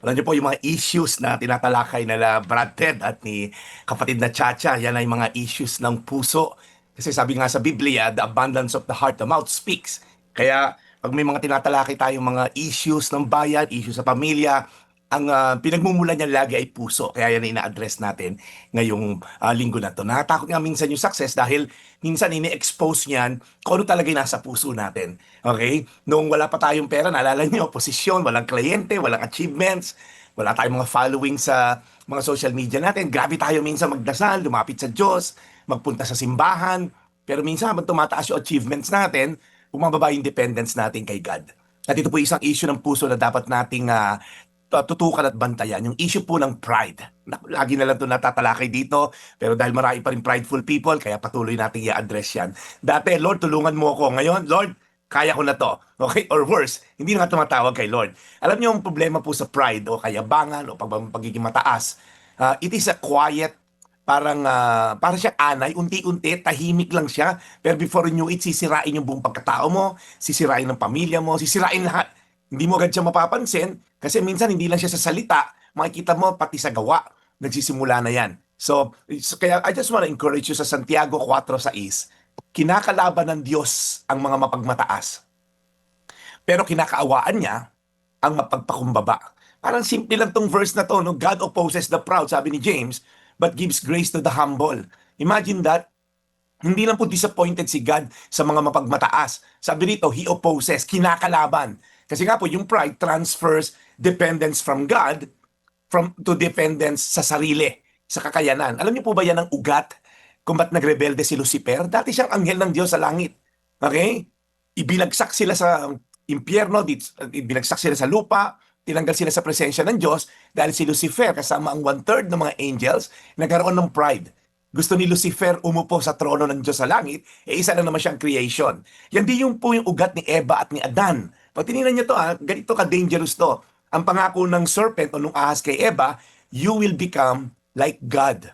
Alam niyo po yung mga issues na tinatalakay nila Brad Ted at ni kapatid na Chacha, yan ay mga issues ng puso. Kasi sabi nga sa Biblia, the abundance of the heart, the mouth speaks. Kaya pag may mga tinatalakay tayong mga issues ng bayan, issues sa pamilya, ang pinagmumulan niya lagi ay puso. Kaya yan ina-address natin ngayong linggo na to. Nakatakot nga minsan yung success dahil minsan ini-expose niyan kung ano talaga yung nasa puso natin. Okay? Noong wala pa tayong pera, naalala niyo, posisyon, walang kliyente, walang achievements, wala tayong mga following sa mga social media natin. Grabe tayo minsan magdasal, lumapit sa Diyos, magpunta sa simbahan. Pero minsan habang tumataas yung achievements natin, bumababa yung dependence natin kay God. At ito po isang issue ng puso na dapat nating tutukan at bantayan, yung issue po ng pride. Lagi na lang ito natatalakay dito, pero dahil marami pa rin prideful people, kaya patuloy nating i-address yan. Dati, Lord, tulungan mo ako. Ngayon, Lord, kaya ko na to. Okay? Or worse, hindi na nga tumatawag kay Lord. Alam niyo yung problema po sa pride o kayabangan o pagiging mataas, it is a quiet, parang siyang anay, unti-unti, tahimik lang siya. Pero before you knew it, sisirain yung buong pagkatao mo, sisirain ng pamilya mo, sisirain lahat. Hindi mo agad siya mapapansin kasi minsan hindi lang siya sa salita, makikita mo pati sa gawa, nagsisimula na yan. Kaya I just want to encourage you sa Santiago 4:6, kinakalaban ng Diyos ang mga mapagmataas, pero kinakaawaan niya ang mapagpakumbaba. Parang simple lang tong verse na to, no? God opposes the proud, sabi ni James, but gives grace to the humble. Imagine that. Hindi lang po disappointed si God sa mga mapagmataas. Sabi dito, He opposes, kinakalaban. Kasi nga po, yung pride transfers dependence from God to dependence sa sarili, sa kakayanan. Alam niyo po ba yan ang ugat kung ba't nagrebelde si Lucifer? Dati siyang anghel ng Diyos sa langit. Okay? Ibinagsak sila sa impyerno, ibinagsak sila sa lupa, tinanggal sila sa presensya ng Diyos dahil si Lucifer kasama ang 1/3 ng mga angels nagkaroon ng pride. Gusto ni Lucifer umupo sa trono ng Diyos sa langit, isa lang naman siyang creation. Yan din yung po yung ugat ni Eva at ni Adan. Pag tinignan niyo to, ganito ka-dangerous to. Ang pangako ng serpent o nung ahas kay Eva, you will become like God.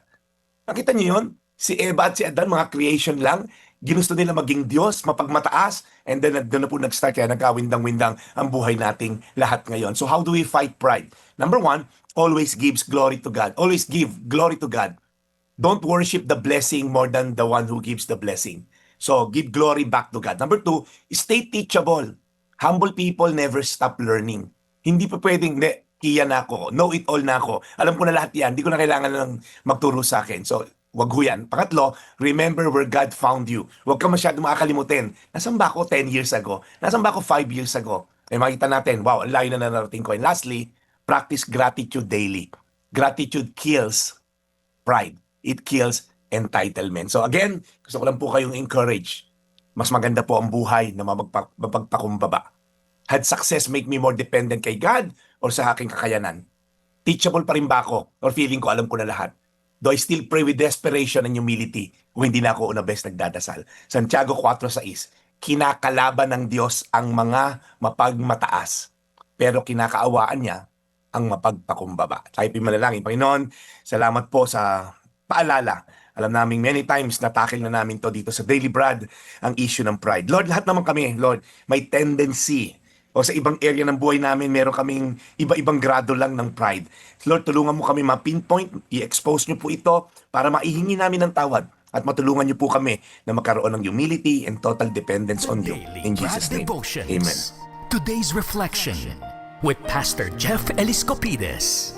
Nakita niyo yun? Si Eva at si Adan, mga creation lang. Ginusto nila maging Diyos, mapagmataas, and then doon na po nag-start kaya nagkawindang-windang ang buhay nating lahat ngayon. So how do we fight pride? Number one, always gives glory to God. Always give glory to God. Don't worship the blessing more than the one who gives the blessing. So, give glory back to God. Number two, stay teachable. Humble people never stop learning. Hindi pa pwedeng, kiya na ako, know it all na ako. Alam ko na lahat yan, hindi ko na kailangan ng magturo sa akin. So, wag ho yan. Pangatlo, remember where God found you. Huwag ka masyadong makakalimutin. Nasaan ba ako 10 years ago? Nasaan ba ako 5 years ago? Eh, makita natin, wow, ang layo na narating ko. And lastly, practice gratitude daily. Gratitude kills pride. It kills entitlement. So again, gusto ko lang po kayong encourage. Mas maganda po ang buhay na mapagpakumbaba. Had success make me more dependent kay God or sa aking kakayanan? Teachable pa rin ba ako? Or feeling ko alam ko na lahat? Do I still pray with desperation and humility kung hindi na ako una best nagdadasal? Santiago 4:6, kinakalaban ng Diyos ang mga mapagmataas, pero kinakaawaan niya ang mapagpakumbaba. Tayo pimanalangin. Panginoon, salamat po sa paalala. Alam namin many times natakil na namin to dito sa Daily Brad ang issue ng pride. Lord, lahat naman kami, Lord, may tendency o sa ibang area ng buhay namin meron kaming iba-ibang grado lang ng pride. Lord, tulungan mo kami ma-pinpoint, i-expose niyo po ito para maihingi namin ng tawad at matulungan niyo po kami na magkaroon ng humility and total dependence on you. In Jesus' name, Amen. Today's Reflection with Pastor Jeff Eliscopides.